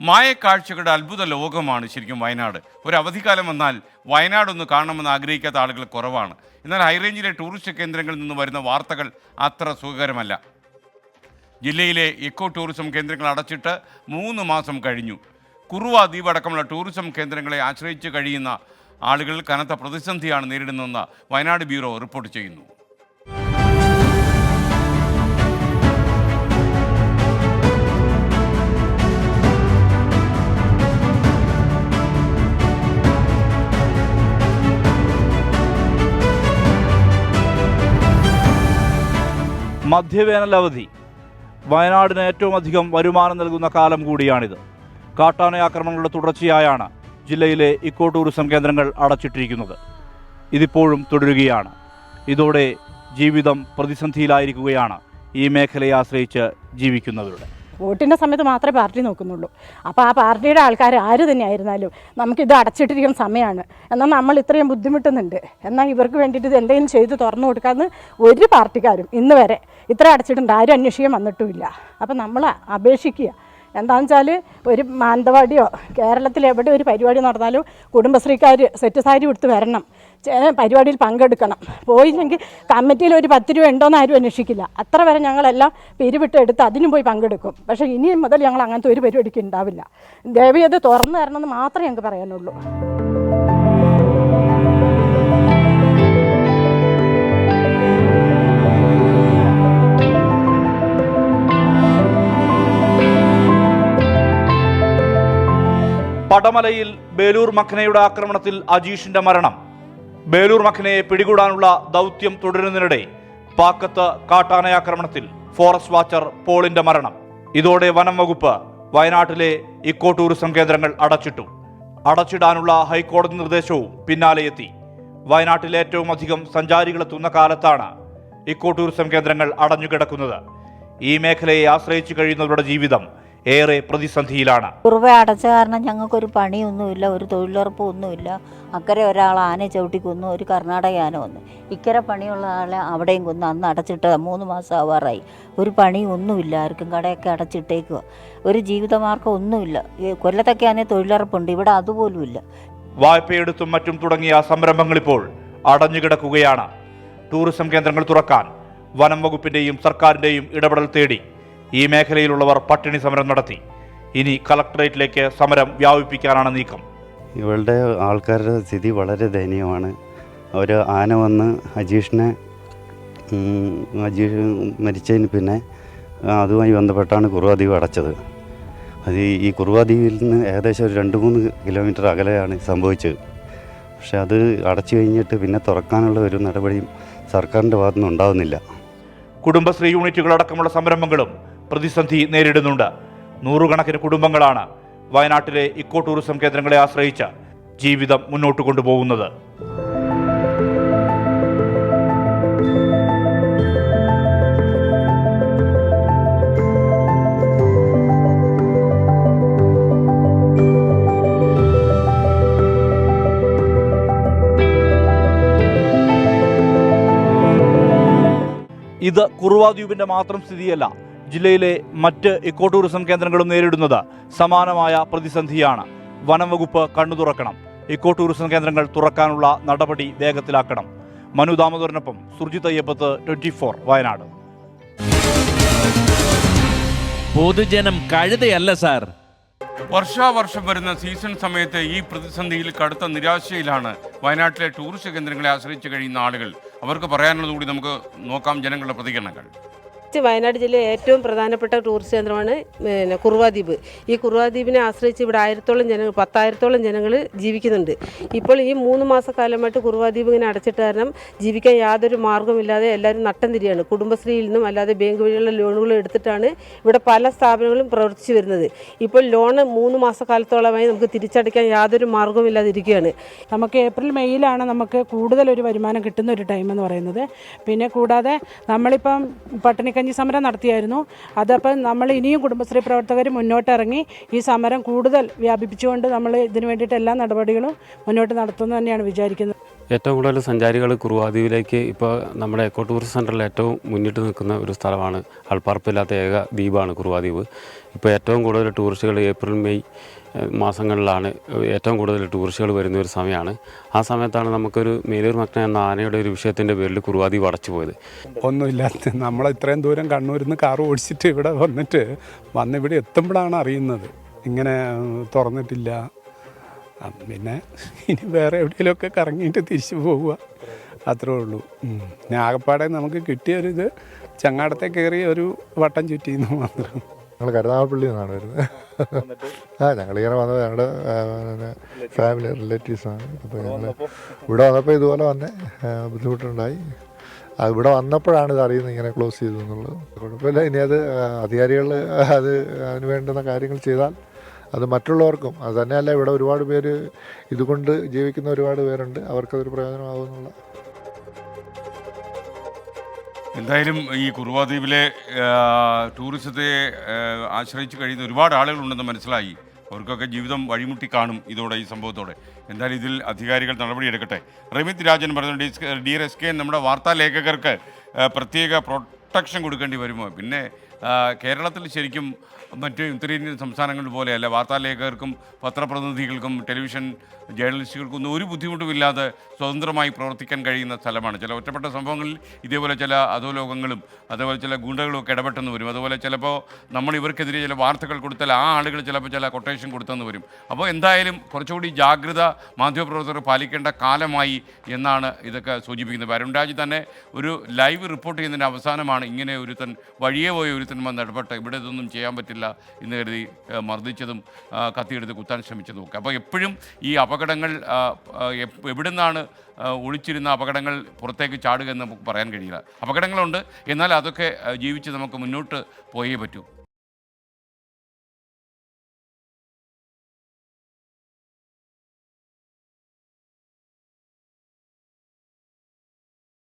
മായക്കാഴ്ചകളുടെ അത്ഭുത ലോകമാണ് ശരിക്കും വയനാട്. ഒരു അവധിക്കാലം വന്നാൽ വയനാടൊന്ന് കാണണമെന്ന് ആഗ്രഹിക്കാത്ത ആളുകൾ കുറവാണ്. എന്നാൽ ഹൈറേഞ്ചിലെ ടൂറിസ്റ്റ് കേന്ദ്രങ്ങളിൽ നിന്ന് വരുന്ന വാർത്തകൾ അത്ര സുഖകരമല്ല. ജില്ലയിലെ ഇക്കോ ടൂറിസം കേന്ദ്രങ്ങൾ അടച്ചിട്ട് 3 മാസം കഴിഞ്ഞു. കുറുവ ദ്വീപ് അടക്കമുള്ള ടൂറിസം കേന്ദ്രങ്ങളെ ആശ്രയിച്ച് കഴിയുന്ന ആളുകൾ കനത്ത പ്രതിസന്ധിയാണ് നേരിടുന്നതെന്ന് വയനാട് ബ്യൂറോ റിപ്പോർട്ട് ചെയ്യുന്നു. മധ്യവേനൽ അവധി വയനാടിന് ഏറ്റവും അധികം വരുമാനം നൽകുന്ന കാലം കൂടിയാണിത്. കാട്ടാനയാക്രമണങ്ങളുടെ തുടർച്ചയായാണ് ജില്ലയിലെ ഇക്കോ ടൂറിസം കേന്ദ്രങ്ങൾ അടച്ചിട്ടിരിക്കുന്നത്. ഇതിപ്പോഴും തുടരുകയാണ്. ഇതോടെ ജീവിതം പ്രതിസന്ധിയിലായിരിക്കുകയാണ് ഈ മേഖലയെ ആശ്രയിച്ച് ജീവിക്കുന്നവരുടെ. വോട്ടിൻ്റെ സമയത്ത് മാത്രമേ പാർട്ടി നോക്കുന്നുള്ളൂ. അപ്പോൾ ആ പാർട്ടിയുടെ ആൾക്കാർ ആര് തന്നെയായിരുന്നാലും നമുക്കിത് അടച്ചിട്ടിരിക്കുന്ന സമയമാണ്. എന്നാൽ നമ്മൾ ഇത്രയും ബുദ്ധിമുട്ടുന്നുണ്ട്. എന്നാൽ ഇവർക്ക് വേണ്ടിയിട്ട് ഇത് എന്തെങ്കിലും ചെയ്ത് തുറന്നു കൊടുക്കാമെന്ന് ഒരു പാർട്ടിക്കാരും ഇന്ന് വരെ ഇത്ര അടച്ചിട്ടുണ്ട് ആരും അന്വേഷിക്കാൻ വന്നിട്ടുമില്ല. അപ്പോൾ നമ്മൾ അപേക്ഷിക്കുക എന്താണെന്ന് വെച്ചാൽ ഒരു മാനന്തവാടിയോ കേരളത്തിൽ എവിടെ ഒരു പരിപാടി നടന്നാലും കുടുംബശ്രീക്കാർ സെറ്റ് സാരി കൊടുത്ത് വരണം, പരിപാടിയിൽ പങ്കെടുക്കണം. പോയില്ലെങ്കിൽ കമ്മിറ്റിയിൽ ഒരു 10 രൂപ ഉണ്ടോയെന്ന് ആരും അന്വേഷിക്കില്ല. അത്ര വരെ ഞങ്ങളെല്ലാം പിരിവിട്ട് എടുത്ത് അതിനും പോയി പങ്കെടുക്കും. പക്ഷേ ഇനി മുതൽ ഞങ്ങൾ അങ്ങനത്തെ ഒരു പരിപാടിക്ക് ഉണ്ടാവില്ല. ദയവ് ചെയ്ത് തുറന്നു തരണമെന്ന് മാത്രമേ ഞങ്ങൾക്ക് പറയാനുള്ളൂ. പടമലയിൽ ബേലൂർ മഖനയുടെ ആക്രമണത്തിൽ അജീഷിന്റെ മരണം. ബേലൂർ മഖനയെ പിടികൂടാനുള്ള ദൗത്യം തുടരുന്നതിനിടെ പാക്കത്ത് കാട്ടാനയാക്രമണത്തിൽ ഫോറസ്റ്റ് വാച്ചർ പോളിന്റെ മരണം. ഇതോടെ വനം വകുപ്പ് വയനാട്ടിലെ ഇക്കോ ടൂറിസം കേന്ദ്രങ്ങൾ അടച്ചിട്ടു. അടച്ചിടാനുള്ള ഹൈക്കോടതി നിർദ്ദേശവും പിന്നാലെ എത്തി. വയനാട്ടിൽ ഏറ്റവും അധികം സഞ്ചാരികളെത്തുന്ന കാലത്താണ് ഇക്കോ ടൂറിസം കേന്ദ്രങ്ങൾ അടഞ്ഞുകിടക്കുന്നത്. ഈ മേഖലയെ ആശ്രയിച്ചു കഴിയുന്നവരുടെ ജീവിതം ഏറെ പ്രതിസന്ധിയിലാണ്. കുറുവ അടച്ച കാരണം ഞങ്ങൾക്കൊരു പണിയൊന്നുമില്ല, ഒരു തൊഴിലുറപ്പും ഒന്നുമില്ല. അക്കരെ ഒരാൾ ആനയെ ചവിട്ടി കൊന്നു, ഒരു കർണാടക ആന വന്നു. ഇക്കരെ പണിയുള്ള ആളെ അവിടെയും കൊന്നു. അന്ന് അടച്ചിട്ട് 3 മാസം ആവാറായി. ഒരു പണിയും ഒന്നുമില്ല, ആർക്കും കടയൊക്കെ അടച്ചിട്ടേക്കുക. ഒരു ജീവിതമാർഗ്ഗം ഒന്നുമില്ല. കൊല്ലത്തൊക്കെ ആണെങ്കിൽ തൊഴിലുറപ്പുണ്ട്, ഇവിടെ അതുപോലുമില്ല. വായ്പയെടുത്തും മറ്റും തുടങ്ങിയ സംരംഭങ്ങൾ ഇപ്പോൾ അടഞ്ഞുകിടക്കുകയാണ്. ടൂറിസം കേന്ദ്രങ്ങൾ തുറക്കാൻ വനം വകുപ്പിന്റെയും സർക്കാരിന്റെയും ഇടപെടൽ തേടി ഈ മേഖലയിലുള്ളവർ പട്ടിണി സമരം നടത്തി. ഇനി കളക്ടറേറ്റിലേക്ക് സമരം വ്യാപിപ്പിക്കാനാണ് നീക്കം. ഇവളുടെ ആൾക്കാരുടെ സ്ഥിതി വളരെ ദയനീയമാണ്. ഒരു ആന വന്ന് അജീഷ് മരിച്ചതിന് പിന്നെ അതുമായി ബന്ധപ്പെട്ടാണ് കുറുവ ദ്വീപ് അടച്ചത്. അത് ഈ കുറുവ ദ്വീപിൽ നിന്ന് ഏകദേശം ഒരു 2-3 കിലോമീറ്റർ അകലെയാണ് സംഭവിച്ചത്. പക്ഷെ അത് അടച്ചു കഴിഞ്ഞിട്ട് പിന്നെ തുറക്കാനുള്ള ഒരു നടപടിയും സർക്കാരിൻ്റെ ഭാഗത്തുനിന്ന് ഉണ്ടാകുന്നില്ല. കുടുംബശ്രീ യൂണിറ്റുകളടക്കമുള്ള സംരംഭങ്ങളും പ്രതിസന്ധി നേരിടുന്നുണ്ട്. 100 കണക്കിന് കുടുംബങ്ങളാണ് വയനാട്ടിലെ ഇക്കോ ടൂറിസം കേന്ദ്രങ്ങളെ ആശ്രയിച്ച് ജീവിതം മുന്നോട്ട് കൊണ്ടുപോകുന്നത്. ഇത് കുറുവ ദ്വീപിന്റെ മാത്രം സ്ഥിതിയല്ല. ജില്ലയിലെ മറ്റ് ഇക്കോ ടൂറിസം കേന്ദ്രങ്ങളും നേരിടുന്നത് സമാനമായ പ്രതിസന്ധിയാണ്. വനം വകുപ്പ് കണ്ണു തുറക്കണം. ഇക്കോ ടൂറിസം കേന്ദ്രങ്ങൾ തുറക്കാനുള്ള നടപടി വേഗത്തിലാക്കണം. മനു ദാമോദരനൊപ്പം സുർജിത് അയ്യപ്പത്ത്, 24 വയനാട്. പൊതുജനം കഴുതയല്ല സാർ. വർഷാവർഷം വരുന്ന സീസൺ സമയത്ത് ഈ പ്രതിസന്ധിയിൽ കടുത്ത നിരാശയിലാണ് വയനാട്ടിലെ ടൂറിസ്റ്റ് കേന്ദ്രങ്ങളെ ആശ്രയിച്ച് കഴിയുന്ന ആളുകൾ. അവർക്ക് പറയാനുള്ളത് കൂടി നമുക്ക് നോക്കാം. ജനങ്ങളുടെ പ്രതികരണങ്ങൾ. വയനാട് ജില്ലയിലെ ഏറ്റവും പ്രധാനപ്പെട്ട ടൂറിസ്റ്റ് കേന്ദ്രമാണ് കുറുവ ദ്വീപ്. ഈ കുറുവ ദ്വീപിനെ ആശ്രയിച്ച് ഇവിടെ 10,000-ഓളം ജനങ്ങൾ ജീവിക്കുന്നുണ്ട്. ഇപ്പോൾ ഈ 3 മാസക്കാലമായിട്ട് കുറുവ ദ്വീപ് ഇങ്ങനെ അടച്ചിട്ട് കാരണം ജീവിക്കാൻ യാതൊരു മാർഗ്ഗമില്ലാതെ എല്ലാവരും നട്ടം തിരിയാണ്. കുടുംബശ്രീയിൽ നിന്നും അല്ലാതെ ബാങ്ക് വഴിയുള്ള ലോണുകൾ എടുത്തിട്ടാണ് ഇവിടെ പല സ്ഥാപനങ്ങളും പ്രവർത്തിച്ചു വരുന്നത്. ഇപ്പോൾ ലോണ് 3 മാസക്കാലത്തോളമായി നമുക്ക് തിരിച്ചടയ്ക്കാൻ യാതൊരു മാർഗ്ഗമില്ലാതിരിക്കുകയാണ്. നമുക്ക് ഏപ്രിൽ മെയ്യിലാണ് നമുക്ക് കൂടുതലൊരു വരുമാനം കിട്ടുന്ന ഒരു ടൈം എന്ന് പറയുന്നത്. പിന്നെ കൂടാതെ നമ്മളിപ്പം പട്ടിണിക്കഞ്ഞി സമരം നടത്തിയായിരുന്നു. അതപ്പം നമ്മൾ ഇനിയും കുടുംബശ്രീ പ്രവർത്തകർ മുന്നോട്ടിറങ്ങി ഈ സമരം കൂടുതൽ വ്യാപിപ്പിച്ചുകൊണ്ട് നമ്മൾ ഇതിനു വേണ്ടിയിട്ട് എല്ലാ നടപടികളും മുന്നോട്ട് നടത്തുമെന്ന് തന്നെയാണ് വിചാരിക്കുന്നത്. ഏറ്റവും കൂടുതൽ സഞ്ചാരികൾ കുറുവാദ്വീപിലേക്ക് ഇപ്പോൾ നമ്മുടെ എക്കോ ടൂറിസ്റ്റ് സെൻറ്ററിൽ ഏറ്റവും മുന്നിട്ട് നിൽക്കുന്ന ഒരു സ്ഥലമാണ്. ആൾപ്പാർപ്പില്ലാത്ത ഏക ദ്വീപാണ് കുറുവാദ്വീപ്. ഇപ്പോൾ ഏറ്റവും കൂടുതൽ ടൂറിസ്റ്റുകൾ ഏപ്രിൽ മെയ് മാസങ്ങളിലാണ് ഏറ്റവും കൂടുതൽ ടൂറിസ്റ്റുകൾ വരുന്ന ഒരു സമയമാണ്. ആ സമയത്താണ് നമുക്കൊരു മേലൂർ മക്ന എന്ന ആനയുടെ ഒരു വിഷയത്തിൻ്റെ പേരിൽ കുറുവാദ്വീപ് അടച്ചു പോയത്. ഒന്നുമില്ലാത്ത നമ്മൾ ഇത്രയും ദൂരം കണ്ണൂരിൽ നിന്ന് കാറ് ഓടിച്ചിട്ട് ഇവിടെ വന്നിവിടെ എത്തുമ്പോഴാണ് അറിയുന്നത് ഇങ്ങനെ തുറന്നിട്ടില്ല. പിന്നെ ഇനി വേറെ എവിടെയെങ്കിലുമൊക്കെ കറങ്ങിയിട്ട് തിരിച്ചു പോവുക, അത്രേ ഉള്ളൂ. ഞാൻ ആകപ്പാടെ നമുക്ക് കിട്ടിയൊരിത് ചങ്ങാടത്തെ കയറി ഒരു വട്ടം ചുറ്റിയെന്ന് മാത്രം. ഞങ്ങൾ കരുനാഗപ്പള്ളിയിൽ നിന്നാണ് വരുന്നത്. ഞങ്ങളിങ്ങനെ വന്നത് ഞങ്ങളുടെ ഫാമിലി റിലേറ്റീവ്സാണ്. അപ്പോൾ ഞങ്ങൾ ഇവിടെ വന്നപ്പോൾ ഇതുപോലെ വന്നെ ബുദ്ധിമുട്ടുണ്ടായി. ഇവിടെ വന്നപ്പോഴാണ് ഇത് അറിയുന്നത് ഇങ്ങനെ ക്ലോസ് ചെയ്തു എന്നുള്ളത്. കുഴപ്പമില്ല, ഇനി അത് അധികാരികൾ അതിന് വേണ്ടുന്ന കാര്യങ്ങൾ ചെയ്താൽ അത് മറ്റുള്ളവർക്കും, അത് തന്നെയല്ല ഇവിടെ ഒരുപാട് പേര് ഇതുകൊണ്ട് ജീവിക്കുന്ന ഒരുപാട് പേരുണ്ട്, അവർക്കതൊരു പ്രയോജനമാകുമെന്നുള്ള. എന്തായാലും ഈ കുറുവാദ്വീപിലെ ടൂറിസത്തെ ആശ്രയിച്ച് കഴിയുന്ന ഒരുപാട് ആളുകളുണ്ടെന്ന് മനസ്സിലായി. അവർക്കൊക്കെ ജീവിതം വഴിമുട്ടി കാണും ഇതോടെ, ഈ സംഭവത്തോടെ. എന്തായാലും ഇതിൽ അധികാരികൾ നടപടിയെടുക്കട്ടെ. റമിത് രാജൻ പറഞ്ഞു, DRSK നമ്മുടെ വാർത്താ ലേഖകർക്ക് പ്രത്യേക പ്രൊട്ടക്ഷൻ കൊടുക്കേണ്ടി വരുമോ? പിന്നെ കേരളത്തിൽ ശരിക്കും മറ്റ് ഉത്തരേന്ത്യൻ സംസ്ഥാനങ്ങൾ പോലെയല്ല, വാർത്താലേഖകർക്കും പത്രപ്രതിനിധികൾക്കും ടെലിവിഷൻ ജേർണലിസ്റ്റുകൾക്കും ഒന്നും ഒരു ബുദ്ധിമുട്ടുമില്ലാതെ സ്വതന്ത്രമായി പ്രവർത്തിക്കാൻ കഴിയുന്ന സ്ഥലമാണ്. ചില ഒറ്റപ്പെട്ട സംഭവങ്ങളിൽ ഇതേപോലെ ചില അധോലോകങ്ങളും അതേപോലെ ചില ഗുണ്ടകളും ഒക്കെ ഇടപെട്ടെന്ന് വരും. അതുപോലെ ചിലപ്പോൾ നമ്മൾ ഇവർക്കെതിരെ ചില വാർത്തകൾ കൊടുത്താൽ ആ ആളുകൾ ചിലപ്പോൾ ചില കൊട്ടേഷൻ കൊടുത്തെന്ന് വരും. അപ്പോൾ എന്തായാലും കുറച്ചുകൂടി ജാഗ്രത മാധ്യമപ്രവർത്തകർ പാലിക്കേണ്ട കാലമായി എന്നാണ് ഇതൊക്കെ സൂചിപ്പിക്കുന്നത്. വരുൺരാജ് തന്നെ ഒരു ലൈവ് റിപ്പോർട്ട് ചെയ്യുന്നതിൻ്റെ അവസാനമാണ് ഇങ്ങനെ ഒരുത്തൻ വഴിയെ പോയ ഒരുത്തൻ വന്ന് ഇടപെട്ട് ഇവിടെ ഇതൊന്നും ചെയ്യാൻ പറ്റില്ല എന്ന് കരുതി മർദ്ദിച്ചതും കത്തിയെടുത്ത് കുത്താൻ ശ്രമിച്ചതും ഒക്കെ. അപ്പോൾ എപ്പോഴും ഈ അപകടങ്ങൾ എവിടെ നിന്നാണ് ഒളിച്ചിരുന്ന അപകടങ്ങൾ പുറത്തേക്ക് ചാടുക എന്ന് നമുക്ക് പറയാൻ കഴിയില്ല. അപകടങ്ങളുണ്ട്, എന്നാൽ അതൊക്കെ ജീവിച്ച് നമുക്ക് മുന്നോട്ട് പോയേ പറ്റൂ.